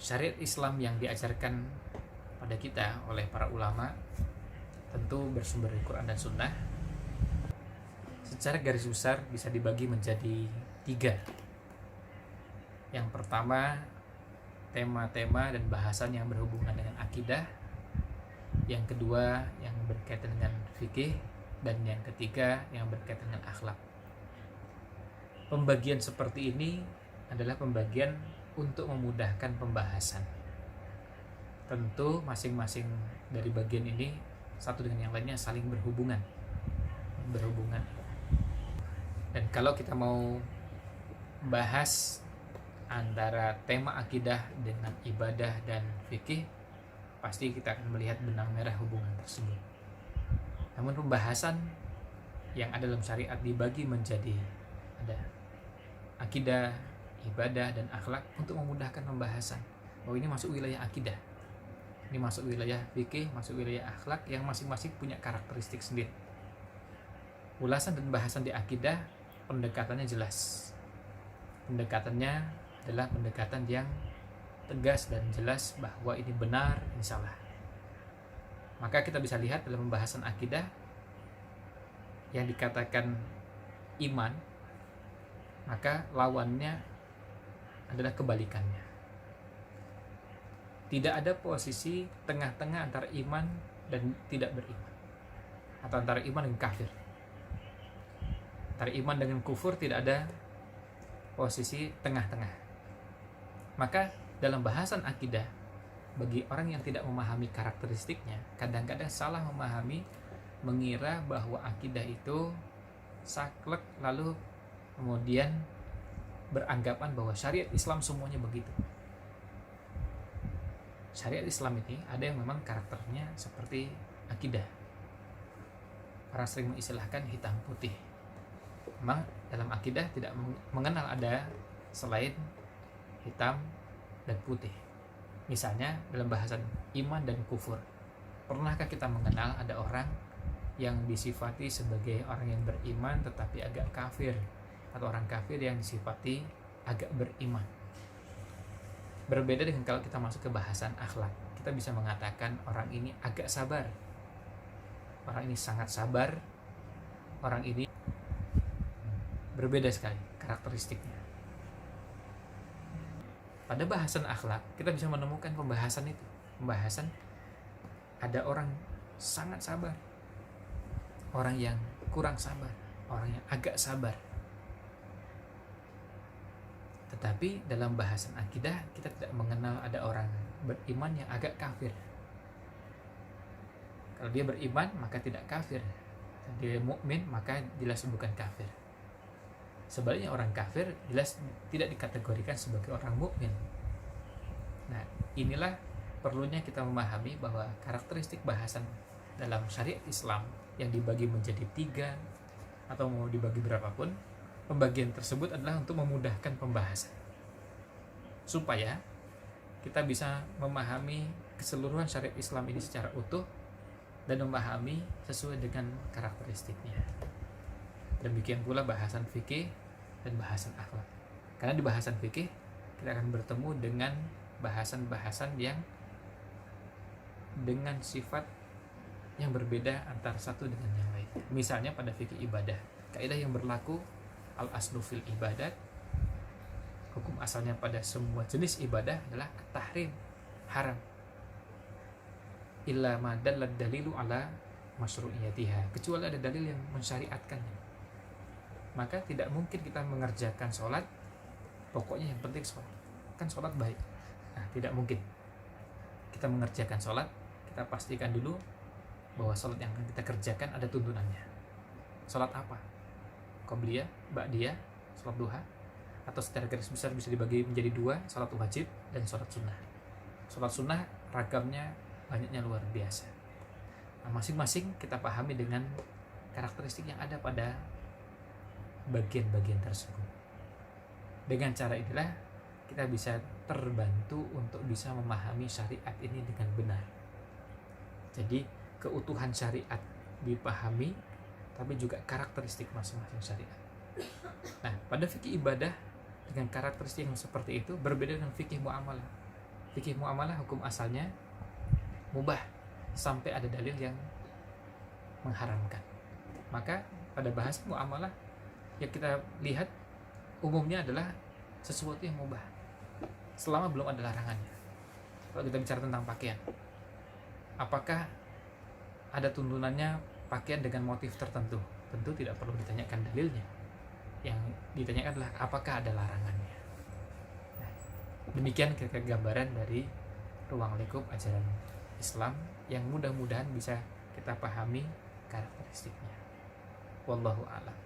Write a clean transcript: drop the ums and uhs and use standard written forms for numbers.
Syariat Islam yang diajarkan pada kita oleh para ulama tentu bersumber dari Quran dan Sunnah. Secara garis besar bisa dibagi menjadi 3. Yang pertama, tema-tema dan bahasan yang berhubungan dengan akidah. Yang kedua, yang berkaitan dengan fikih. Dan yang ketiga, yang berkaitan dengan akhlak. Pembagian seperti ini adalah pembagian untuk memudahkan pembahasan. Tentu masing-masing dari bagian ini satu dengan yang lainnya saling berhubungan. Dan kalau kita mau bahas antara tema akidah dengan ibadah dan fikih, pasti kita akan melihat benang merah hubungan tersebut. Namun pembahasan yang ada dalam syariat dibagi menjadi ada akidah, ibadah, dan akhlak untuk memudahkan pembahasan. Bahwa ini masuk wilayah akidah, ini masuk wilayah fikih, masuk wilayah akhlak yang masing-masing punya karakteristik sendiri. Ulasan dan bahasan di akidah, pendekatannya jelas. Pendekatannya adalah pendekatan yang tegas dan jelas bahwa ini benar, ini salah. Maka kita bisa lihat dalam pembahasan akidah yang dikatakan iman, maka lawannya adalah kebalikannya. Tidak ada posisi tengah-tengah antara iman dan tidak beriman, atau antara iman dan kafir. Antara iman dengan kufur tidak ada posisi tengah-tengah. Maka dalam bahasan akidah, bagi orang yang tidak memahami karakteristiknya, kadang-kadang salah memahami, mengira bahwa akidah itu saklek, lalu kemudian beranggapan bahwa syariat Islam semuanya begitu. Syariat Islam ini ada yang memang karakternya seperti akidah. Orang sering mengistilahkan hitam putih. Memang dalam akidah tidak mengenal ada selain hitam dan putih. Misalnya dalam bahasan iman dan kufur, pernahkah kita mengenal ada orang yang disifati sebagai orang yang beriman tetapi agak kafir, atau orang kafir yang disifati agak beriman? Berbeda dengan kalau kita masuk ke bahasan akhlak, kita bisa mengatakan orang ini agak sabar, orang ini sangat sabar, orang ini berbeda sekali karakteristiknya. Pada bahasan akhlak, kita bisa menemukan pembahasan itu. Pembahasan ada orang sangat sabar, orang yang kurang sabar, orang yang agak sabar. Tetapi dalam bahasan akidah, kita tidak mengenal ada orang beriman yang agak kafir. Kalau dia beriman, maka tidak kafir. Kalau dia mukmin, maka jelas bukan kafir. Sebaliknya orang kafir jelas tidak dikategorikan sebagai orang mukmin. Nah, inilah perlunya kita memahami bahwa karakteristik bahasan dalam syariat Islam yang dibagi menjadi 3 atau mau dibagi berapapun, pembagian tersebut adalah untuk memudahkan pembahasan supaya kita bisa memahami keseluruhan syariat Islam ini secara utuh dan memahami sesuai dengan karakteristiknya. Demikian pula bahasan fikih dan bahasan akhlak. Karena di bahasan fikih kita akan bertemu dengan bahasan-bahasan yang dengan sifat yang berbeda antara satu dengan yang lain. Misalnya pada fikih ibadah, kaidah yang berlaku al-aslu fil ibadat, hukum asalnya pada semua jenis ibadah adalah tahrim, haram. Illa ma dallad dalilu ala masyru'iyatiha, kecuali ada dalil yang mensyariatkannya. Maka tidak mungkin kita mengerjakan sholat, pokoknya yang penting sholat, kan sholat baik. Nah, tidak mungkin kita mengerjakan sholat, kita pastikan dulu bahwa sholat yang akan kita kerjakan ada tuntunannya. Sholat apa? Qobliyah, ba'diyah, sholat duha, atau secara garis besar bisa dibagi menjadi 2, sholat wajib dan sholat sunnah. Sholat sunnah ragamnya banyaknya luar biasa. Nah, masing-masing kita pahami dengan karakteristik yang ada pada bagian-bagian tersebut. Dengan cara inilah kita bisa terbantu untuk bisa memahami syariat ini dengan benar. Jadi keutuhan syariat dipahami, tapi juga karakteristik masing-masing syariat. Nah, pada fikih ibadah dengan karakteristik yang seperti itu berbeda dengan fikih muamalah. Fikih muamalah hukum asalnya mubah sampai ada dalil yang mengharamkan. Maka pada bahas muamalah yang kita lihat umumnya adalah sesuatu yang mubah selama belum ada larangannya. Kalau kita bicara tentang pakaian, apakah ada tuntunannya pakaian dengan motif tertentu? Tentu tidak perlu ditanyakan dalilnya. Yang ditanyakan adalah apakah ada larangannya. Nah, demikian kira-kira gambaran dari ruang lingkup ajaran Islam yang mudah-mudahan bisa kita pahami karakteristiknya. Wallahu a'lam.